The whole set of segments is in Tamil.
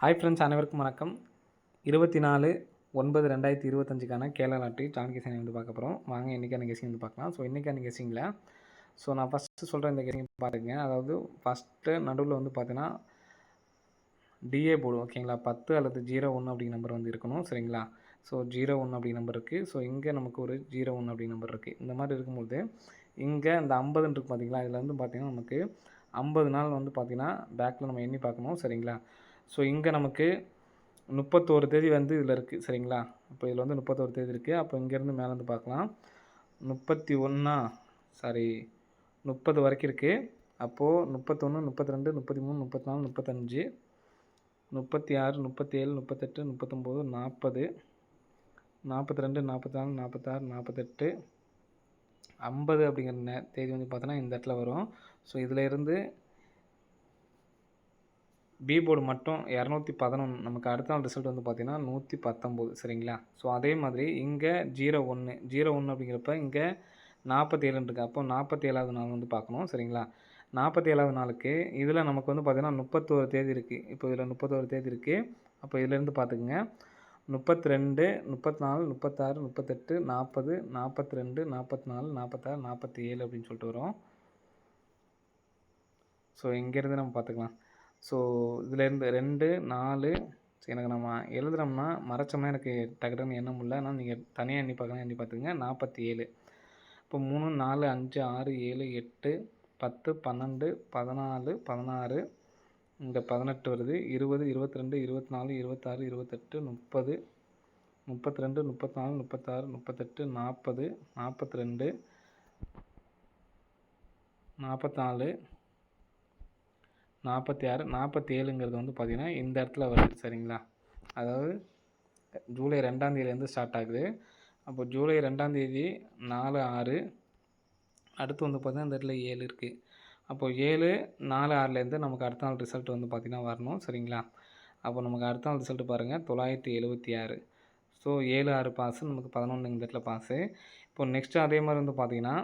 ஹாய் ஃப்ரெண்ட்ஸ், அனைவருக்கும் வணக்கம். 24/9/2025க்கான கேரளா லாட்டரி டான் கெஸிங் வந்து பார்க்க போகிறோம். வாங்க இன்றைக்கான கெஸிங் வந்து பார்க்கலாம். இன்றைக்கான கெஸிங்கில் நான் ஃபஸ்ட்டு சொல்கிற இந்த கெஸிங் பாருங்க. அதாவது ஃபஸ்ட்டு நடுவில் வந்து பார்த்தீங்கன்னா டிஏ போர்டு ஓகேங்களா. 10 அல்லது 01 அப்படிங்கிற நம்பர் வந்து இருக்கணும் சரிங்களா. 01 அப்படிங்கிற நம்பர் இருக்குது. இங்கே நமக்கு ஒரு 01 அப்படிங்கிற நம்பர் இருக்குது. இந்த மாதிரி இருக்கும்போது இங்கே இந்த 50 இருக்குது பார்த்தீங்களா. இதில் வந்து பார்த்திங்கன்னா நமக்கு 50 நாள் வந்து பார்த்திங்கன்னா பேக்கில் நம்ம எண்ணி பார்க்கணும் சரிங்களா. இங்கே நமக்கு 31 தேதி வந்து இதில் இருக்குது சரிங்களா. இப்போ இதில் வந்து 31 தேதி இருக்குது. அப்போ இங்கேருந்து மேலே வந்து பார்க்கலாம் 31 30 வரைக்கும் இருக்குது. அப்போது 31 32 33 34 35 36 37 38 39 40 42 44 46 48 50 அப்படிங்கிற தேதி வந்து பார்த்தோன்னா இந்த இடத்துல வரும். இதில் இருந்து பி போர்டு மட்டும் 211 நமக்கு அடுத்த நாள் ரிசல்ட் வந்து பார்த்திங்கன்னா 119 சரிங்களா. அதே மாதிரி இங்கே 01 அப்படிங்கிறப்ப இங்கே 47 இருக்குது. அப்போ 47வது நாள் வந்து பார்க்கணும் சரிங்களா. 47வது நாளுக்கு இதில் நமக்கு வந்து பார்த்திங்கன்னா 31 தேதி இருக்குது. இப்போ இதில் 31 தேதி இருக்குது. அப்போ இதிலேருந்து பார்த்துக்குங்க 32 34 36 38 40 42 44 46 47 அப்படின்னு சொல்லிட்டு வரும். இங்கேருந்து நம்ம பார்த்துக்கலாம். இதிலேருந்து 2 4 எனக்கு நம்ம எழுதுனோம்னா மறைச்சோம்னா எனக்கு டக்குன்னு எண்ண முடியல. ஆனால் நீங்கள் தனியாக எண்ணி பார்க்கலாம். எண்ணி பார்த்துங்க 47. இப்போ 3 4 5 6 7 8 10 12 14 16 இங்கே 18 வருது. 20 22 24 26 28 30 32 34 36 38 40 42 44 46 47ங்கிறது வந்து பார்த்திங்கன்னா இந்த இடத்துல வருது சரிங்களா. அதாவது ஜூலை 2ஆம் தேதியிலேருந்து ஸ்டார்ட் ஆகுது. அப்போ ஜூலை 2ஆம் தேதி 4 6 அடுத்து வந்து பார்த்திங்கன்னா இந்த இடத்துல 7 இருக்குது. அப்போது 7 4 6லேருந்து நமக்கு அடுத்த நாள் ரிசல்ட் வந்து பார்த்திங்கன்னா வரணும் சரிங்களா. அப்போ நமக்கு அடுத்த நாள் ரிசல்ட் பாருங்கள் 976. 7 6 பாஸு நமக்கு 11 இந்த இடத்துல பாஸு. இப்போ நெக்ஸ்ட்டு அதே மாதிரி வந்து பார்த்திங்கன்னா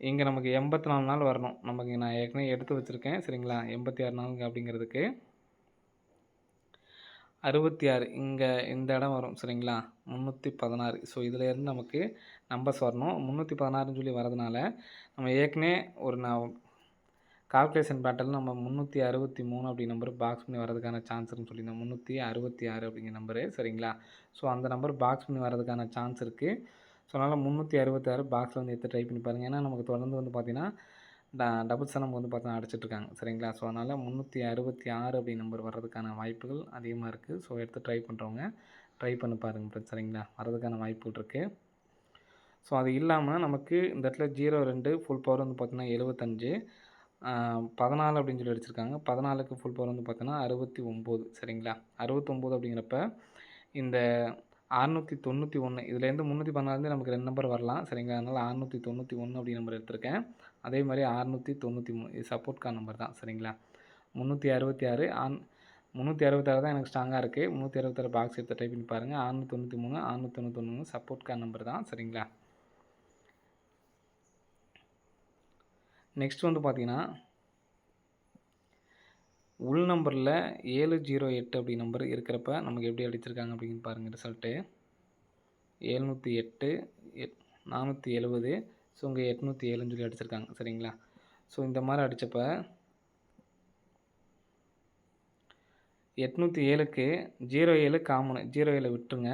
இங்கே நமக்கு 84 நாள் வரணும். நமக்கு நான் ஏற்கனவே எடுத்து வச்சுருக்கேன் சரிங்களா. 86 நாளுங்க அப்படிங்கிறதுக்கு 66 இங்கே இந்த இடம் வரும் சரிங்களா. 316. இதிலேருந்து நமக்கு நம்பர்ஸ் வரணும். 316ன்னு சொல்லி வரதுனால நம்ம ஏற்கனவே ஒரு கால்குலேஷன் பேட்டர்னில் நம்ம 363 அப்படி நம்பர் பாக்ஸ் பண்ணி வரதுக்கான சான்ஸ் இருக்குன்னு சொல்லியிருந்தோம். 366 அப்படிங்கிற நம்பரு சரிங்களா. அந்த நம்பர் பாக்ஸ் பண்ணி வரதுக்கான சான்ஸ் இருக்குது. அதனால் 366 பாக்ஸில் வந்து எடுத்து ட்ரை பண்ணி பாருங்கள். ஏன்னா நமக்கு தொடர்ந்து வந்து பார்த்திங்கன்னா டபுள்ஸ் நமக்கு வந்து பார்த்தீங்கன்னா அடிச்சிட்ருக்காங்க சரிங்களா. அதனால் 366 அப்படி நம்பர் வர்றதுக்கான வாய்ப்புகள் அதிகமாக இருக்குது. எடுத்து ட்ரை பண்ணுறவங்க ட்ரை பண்ணி பாருங்கள் சரிங்களா. வர்றதுக்கான வாய்ப்புகள் இருக்குது. அது இல்லாமல் நமக்கு இந்த இடத்துல 02 ஃபுல் பவர் வந்து பார்த்திங்கன்னா 75 14 அப்படின்னு சொல்லி அடிச்சிருக்காங்க. 14க்கு ஃபுல் பவர் வந்து பார்த்தீங்கன்னா 69 சரிங்களா. 69 அப்படிங்கிறப்ப இந்த 691 இதுலேருந்து 314 நமக்கு 2 நம்பர் வரலாம் சரிங்களா. அதனால் 691 அப்படி நம்பர் எடுத்திருக்கேன். அதே மாதிரி 693 இது சப்போர்ட் கார் நம்பர் தான் சரிங்களா. 366 366 தான் எனக்கு ஸ்ட்ராங்காக இருக்குது. 366 பாக்ஸ் எடுத்து டைப் பண்ணி பாருங்கள். 693 691 சப்போர்ட் கார் நம்பர் தான் சரிங்களா. நெக்ஸ்ட் வந்து பார்த்திங்கன்னா உள் நம்பரில் 708 அப்படி நம்பர் இருக்கிறப்ப நமக்கு எப்படி அடிச்சிருக்காங்க அப்படின்னு பாருங்கள். ரிசல்ட்டு 708 470 இங்கே 807ன்னு சொல்லி அடிச்சிருக்காங்க சரிங்களா. இந்த மாதிரி அடித்தப்ப 807க்கு 07 காமனு 07 விட்டுருங்க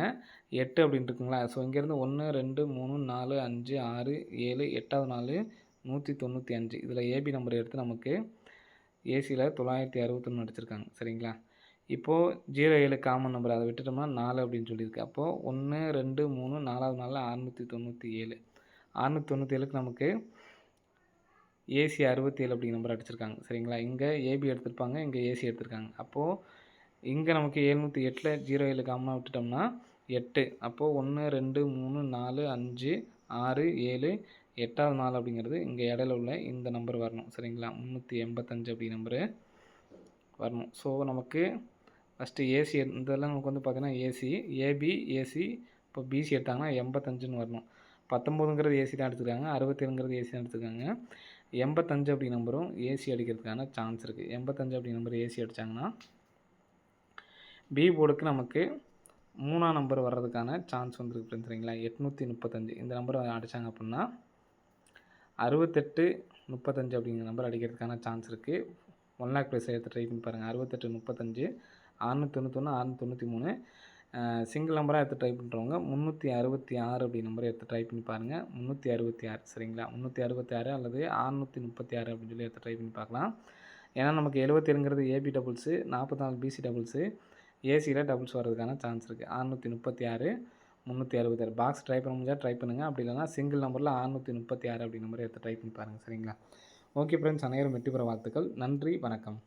8 அப்படின்னு இருக்குங்களா. இங்கேருந்து 1 2 3 4 5 6 7 8வது நாள் 195. இதில் ஏபி நம்பர் எடுத்து நமக்கு ஏசியில் 961 அடிச்சிருக்காங்க சரிங்களா. இப்போது 07 காமன் நம்பர் அதை விட்டுட்டோம்னா 4 அப்படின்னு சொல்லியிருக்கு. அப்போது 1 2 3 4வது நாளில் 697 697க்கு நமக்கு ஏசி 67 அப்படிங்கிற நம்பர் அடிச்சிருக்காங்க சரிங்களா. இங்கே ஏபி எடுத்திருப்பாங்க, இங்கே ஏசி எடுத்திருக்காங்க. அப்போது இங்கே நமக்கு 708ல் 07 காமனாக விட்டுட்டோம்னா 8. அப்போது 1 2 3 4 5 6 7 8வது நாள் அப்படிங்கிறது இங்கே இடையில உள்ள இந்த நம்பர் வரணும் சரிங்களா. 385 அப்படி நம்பரு வரணும். நமக்கு ஃபஸ்ட்டு ஏசி இதெல்லாம் நமக்கு வந்து பார்த்திங்கன்னா ஏசி ஏபி ஏசி இப்போ பிசி எடுத்தாங்கன்னா 85ன்னு வரணும். 19ங்கிறது ஏசி தான் எடுத்துருக்காங்க, 67ங்கிறது ஏசி தான் எடுத்துருக்காங்க. 85 அப்படி நம்பரும் ஏசி அடிக்கிறதுக்கான சான்ஸ் இருக்குது. 85 அப்படி நம்பர் ஏசி அடித்தாங்கன்னா பி போர்டுக்கு நமக்கு 3ஆம் நம்பர் வர்றதுக்கான சான்ஸ் வந்துருக்கு ஃப்ரெண்ட்ஸ் சரிங்களா. 835 இந்த நம்பரை அடித்தாங்க அப்படின்னா 68 35 அப்படிங்கிற நம்பர் அடிக்கிறதுக்கான சான்ஸ் இருக்குது. 1 லேக் ப்ளஸ் எடுத்து ட்ரை பண்ணி பாருங்கள். 68 35 691 693 சிங்கிள் நம்பராக எடுத்து ட்ரை பண்ணுறவங்க 366 அப்படி நம்பரை எடுத்து ட்ரை பண்ணி பாருங்கள். 366 சரிங்களா. 366 அல்லது 636 அப்படின்னு சொல்லி எடுத்து ட்ரை பண்ணி பார்க்கலாம். ஏன்னா நமக்கு 77ங்கிறது ஏபி டபுள்ஸு, 44 பிசி டபுள்ஸு, ஏசியில் டபுள்ஸ் வர்றதுக்கான சான்ஸ் இருக்குது. 636 366 பாக்ஸ் ட்ரை பண்ண முடிஞ்சால் ட்ரை பண்ணுங்கள். அப்படி இல்லைனா சிங்கிள் நம்பரில் 636 அப்படி நம்பரை எடுத்து ட்ரை பண்ணி பாருங்கள் சரிங்களா. ஓகே ஃப்ரெண்ட்ஸ், அனைவரும் வெற்றி பெற வாழ்த்துக்கள். நன்றி, வணக்கம்.